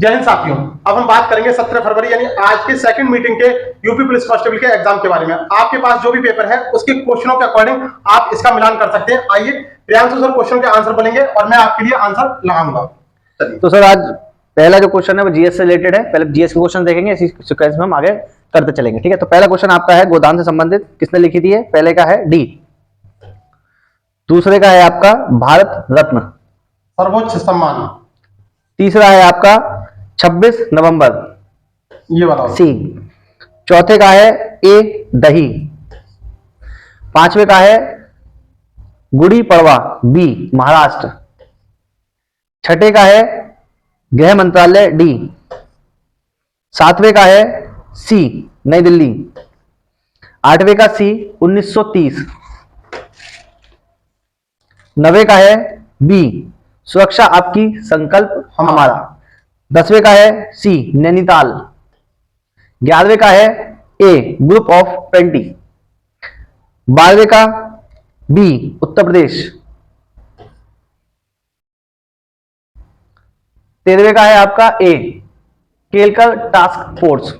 जय हिंद साथियों, अब हम बात करेंगे 17 फरवरी यानी आज के सेकंड मीटिंग के यूपी पुलिस कांस्टेबल के एग्जाम के बारे में। आपके पास जो भी पेपर है उसके क्वेश्चनों के अकॉर्डिंग आप इसका मिलान कर सकते हैं। आइए प्रियांशु सर क्वेश्चन के आंसर बोलेंगे और मैं आपके लिए आंसर लगाऊंगा। चलिए तो सर आज पहला जो क्वेश्चन है वो जीएस से रिलेटेड है। पहले जीएस के क्वेश्चन देखेंगे, इसी सीक्वेंस में हम आगे करते चलेंगे। ठीक है, तो पहला क्वेश्चन आपका है गोदान से संबंधित, किसने लिखी थी है? पहले का है डी। दूसरे का है आपका भारत रत्न, सर्वोच्च सम्मान। तीसरा है आपका 26 नवंबर, ये वाला सी। चौथे का है ए दही। पांचवे का है गुड़ी पड़वा, बी महाराष्ट्र। छठे का है गृह मंत्रालय, डी। सातवें का है सी नई दिल्ली। आठवें का सी 1930। नवे का है बी सुरक्षा आपकी संकल्प हमारा। 10वें का है सी नैनीताल। 11वें का है ए ग्रुप ऑफ 20। 12वें का बी उत्तर प्रदेश। 13वें का है आपका ए केलकर टास्क फोर्स।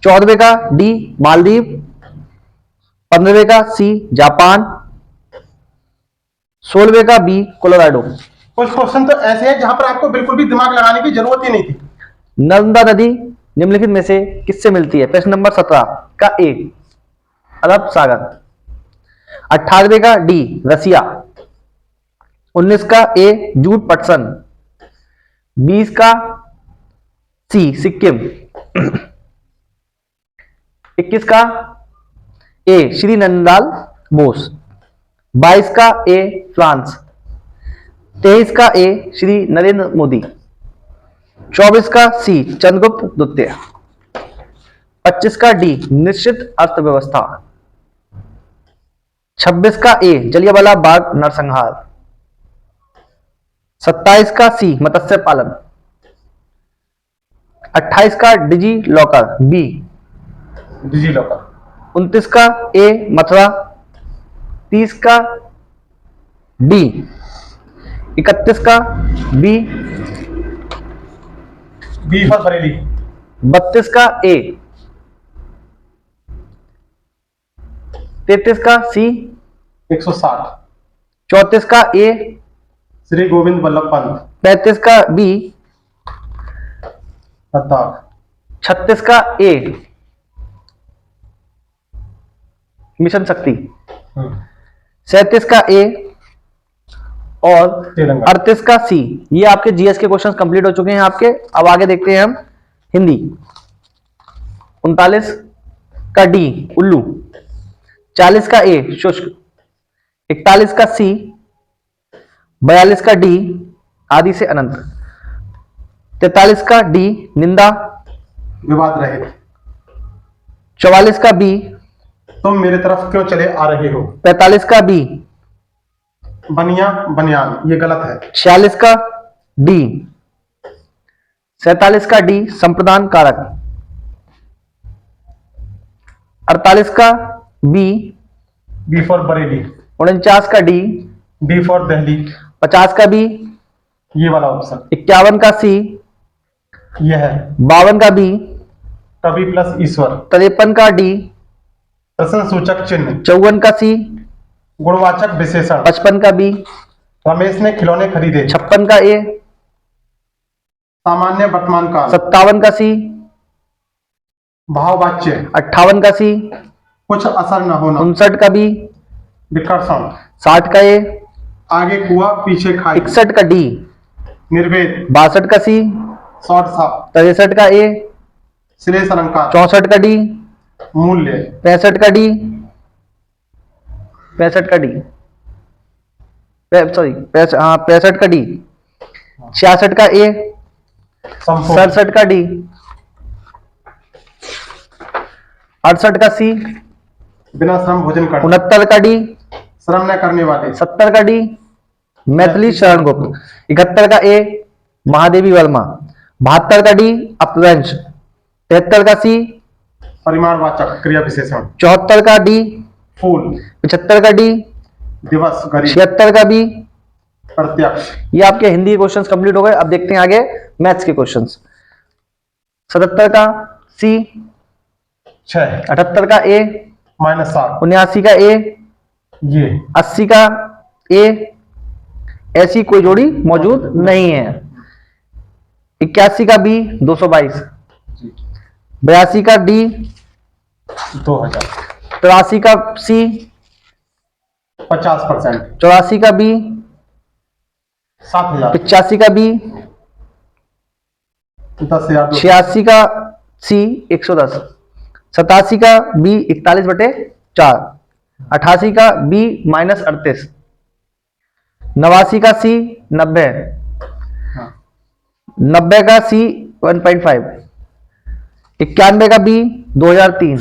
14वें का डी मालदीव। 15वें का सी जापान। 16वें का बी कोलोराडो। कुछ क्वेश्चन तो ऐसे हैं जहां पर आपको बिल्कुल भी दिमाग लगाने की जरूरत ही नहीं थी। नर्मदा नदी निम्नलिखित में से किससे मिलती है? प्रश्न नंबर 17 का ए अरब सागर। 18वें का डी रसिया। 19 का ए जूट पटसन। 20 का सी सिक्किम। 21 का ए श्री नंदलाल बोस। 22 का ए फ्रांस। 23 का ए श्री नरेंद्र मोदी। 24 का सी चंद्रगुप्त द्वितीय। 25 का डी निश्चित अर्थव्यवस्था। 26 का ए जलियांवाला बाग नरसंहार। 27 का सी मत्स्य पालन। 28 का digi locker, B digi locker. 29 का ए मथुरा। 30 का डी। 31 का बी फॉर बरेली। 32 का ए। 33 का सी 160। 34 का ए श्री गोविंद वल्लभ पंत। 35 का बी लद्दाख। 36 का ए मिशन शक्ति। 37 का ए और तेलंगाना। 38 का सी। ये आपके जीएस के क्वेश्चंस कंप्लीट हो चुके हैं आपके। अब आगे देखते हैं हम हिंदी। 39 का डी उल्लू। 40 का ए शुष्क। 41 का सी। 42 का डी आदि से अनंत। 43 का डी निंदा विवाद रहित। 44 का बी तुम मेरे तरफ क्यों चले आ रहे हो। 45 का बी बनिया बनियान, ये गलत है। 46 का डी। 47 का डी संप्रदान कारक। 48 का बी फॉर बरेली। 49 का डी फॉर दिल्ली। 50 का बी। ये वाला ऑप्शन। 51 का सी। ये है 52 का बी। कवि प्लस ईश्वर। 53 का डी। प्रश्न सूचक चिन्ह। 54 का सी। गुणवाचक विशेषण। 55 का बी। रमेश ने खिलौने खरीदे। 56 का ए। सामान्य वर्तमान काल। 57 का सी। भाववाच्य। 58 का सी। कुछ असर न होना। 59 का बी। विकर्षण। 60 का ए। आगे कुआ पीछे खाई। 61 का डी। निर्वेद। 62 का सी। शॉर्ट सा। 63 का ए। श्लेष अलंकार। 64 का डी। मूल्य। 65 का डी। 65 का डी सॉरी 65 का डी। 66 का ए। संपूर्ण। 67 का डी। 68 का सी। बिना श्रम भोजन कर। 69 का डी। श्रम न करने वाले। 70 का डी मैथिली शरण गुप्त। 71 का ए महादेवी वर्मा। 72 का डी अपभ्रंश। 73 का सी परिमाणवाचक क्रिया विशेषण। 74 का डी फूल। 75 का डी दिवस। गरीब। 76 का बी प्रत्यक्ष। ये आपके हिंदी क्वेश्चंस कंप्लीट हो गए। अब देखते हैं आगे मैथ्स के क्वेश्चंस। 77 का सी, 6 78 का ए, -7 79 का ए, ये 80 का ए, ऐसी कोई जोड़ी मौजूद नहीं है। 81 का बी 222, जी 82 का डी, 2000 83 का सी, 50%, 84 का बी, 7000, 85 का बी, 10,000, 86 का सी 110, 87 का बी 41/4, 88 का बी -38, 89 का सी 90, हाँ, 90 का सी 1.5, 91 का बी 2003,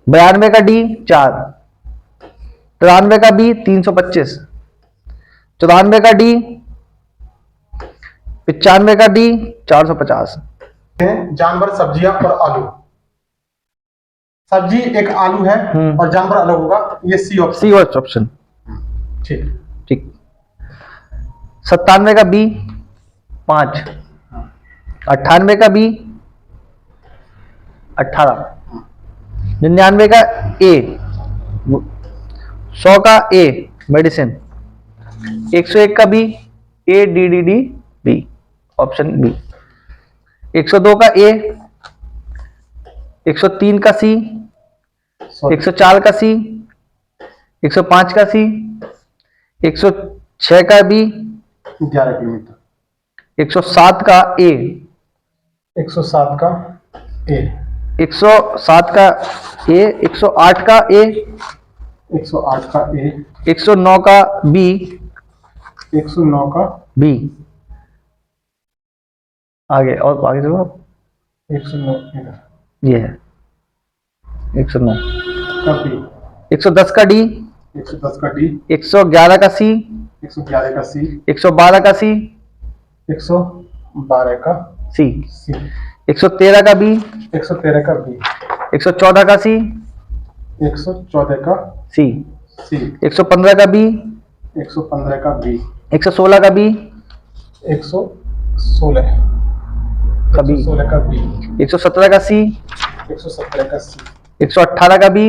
92 का डी 4, 93 का बी 325, 94 का डी, 95 का डी 450। जानवर, सब्जियां और आलू। सब्जी एक आलू है और जानवर अलग होगा, ये सी ऑप्शन। सी ऑप्शन ठीक, ठीक। 97 का बी 5, 98 का बी 18, 99 का ए, 100 का ए मेडिसिन, 101 का B A D D D B option B, 102 का ए, 103 का सी, 104 का सी, 105 का सी, 106 का बी, 11 किलोमीटर, 107 का ए, 107 का ए, 107 का ए, 108 का ए, 108 का ए, 109 का बी, 109 का बी। आगे और आगे देखो आप, 109 इधर ये है 109, का बी, 110 का डी, 110 का डी, 111 का सी, 111 का सी, 112 का सी, 112 का सी, सी, 113 का बी, 113 का बी, 114 का सी, 114 का सी, सी, 115 का बी, 115 का बी, 116 का बी, 116 का बी, 116 का बी, 117 का सी, 117 का सी, 118 का बी,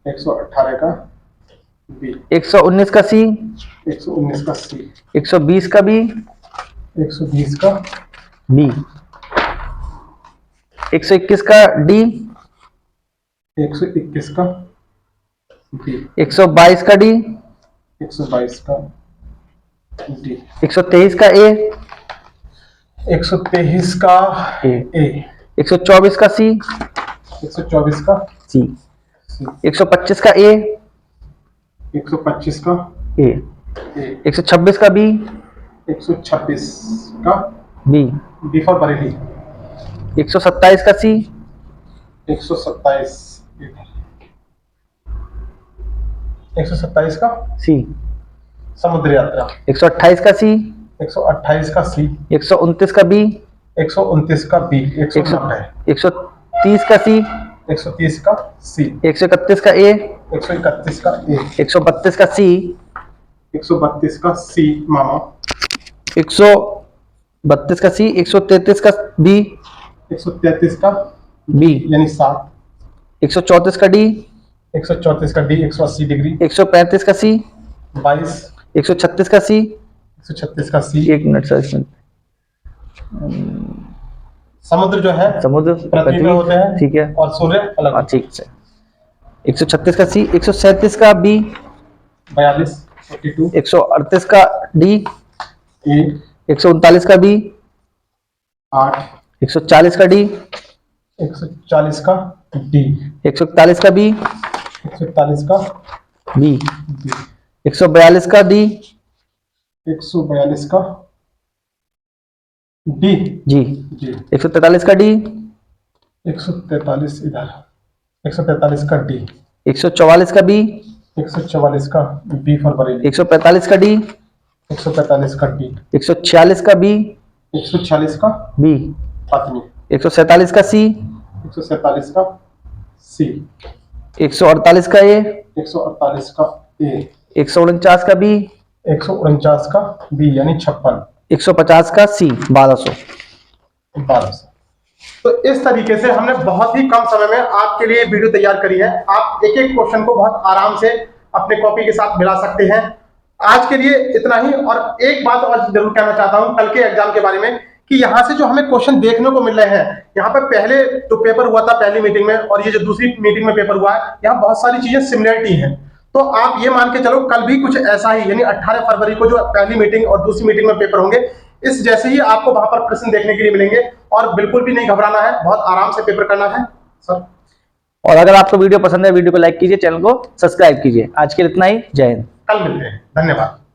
118 का बी, 119 का सी, 119 का सी, 120 का बी, 120 का बी, 121 का डी, 121 का बी, 122 का डी, 122 का डी, 123 का ए, 123 का ए, ए, 124 का सी, 124 का सी, सी, 125 का ए, 125 का ए, ए, 126 का बी, 126 का बी, बी फॉर बरेली, 127 का सी, 127 127 का सी, समुद्र यात्रा, 128 का सी, 128 का सी, 129 का बी, 129 का बी, 190, 130 का सी, 130 का सी, 131 का ए, 131 का ए, 132 का सी, 132 का सी मामा, 132 का सी, 133 का बी, 133 का बी, यानी 7, 134 का डी, 134 का डी, 180 डिग्री, 135 का सी, 22, 136 का सी, 136 का सी। एक मिनट सर, इसमें समुद्र जो है समुद्र पृथ्वी में होते हैं, ठीक है, और सूर्य अलग हाँ ठीक है। 136 का सी, 137 का बी, 42, 42, 138 का डी, ए, 139 का बी, 8, 140 का डी, 140 का डी, 141 का बी, 141 का बी, डी, 142 का डी, 142 का डी, जी, जी, 143 का डी, 143 इधर, 143 का डी, 144 का बी, 144 का बी फॉर बरेली, 145 का डी, 145 का डी, 146 का बी, 146 का बी, पत्नी, 147 का सी, 147 का सी, 148 का ए, 148 का ए, 149 का बी, 149 का बी यानी 56, 150 का सी 1200। 12 से। तो इस तरीके से हमने बहुत ही कम समय में आपके लिए वीडियो तैयार करी है। आप एक एक क्वेश्चन को बहुत आराम से अपने कॉपी के साथ मिला सकते हैं। आज के लिए इतना ही। और एक बात और जरूर कहना चाहता हूं कल के एग्जाम के बारे में, कि यहाँ से जो हमें क्वेश्चन देखने को मिल रहे हैं, यहाँ पर पहले जो पेपर हुआ था पहली मीटिंग में और ये जो दूसरी मीटिंग में पेपर हुआ है, यहाँ बहुत सारी चीजें सिमिलरिटी हैं। तो आप ये मान के चलो कल भी कुछ ऐसा ही, यानी 18 फरवरी को जो पहली मीटिंग और दूसरी मीटिंग में पेपर होंगे, इस जैसे ही आपको वहां पर प्रश्न देखने के लिए मिलेंगे। और बिल्कुल भी नहीं घबराना है, बहुत आराम से पेपर करना है सर। और अगर आपको वीडियो पसंद है, वीडियो को लाइक कीजिए, चैनल को सब्सक्राइब कीजिए। आज के लिए इतना ही। जय हिंद। कल मिलते हैं। धन्यवाद।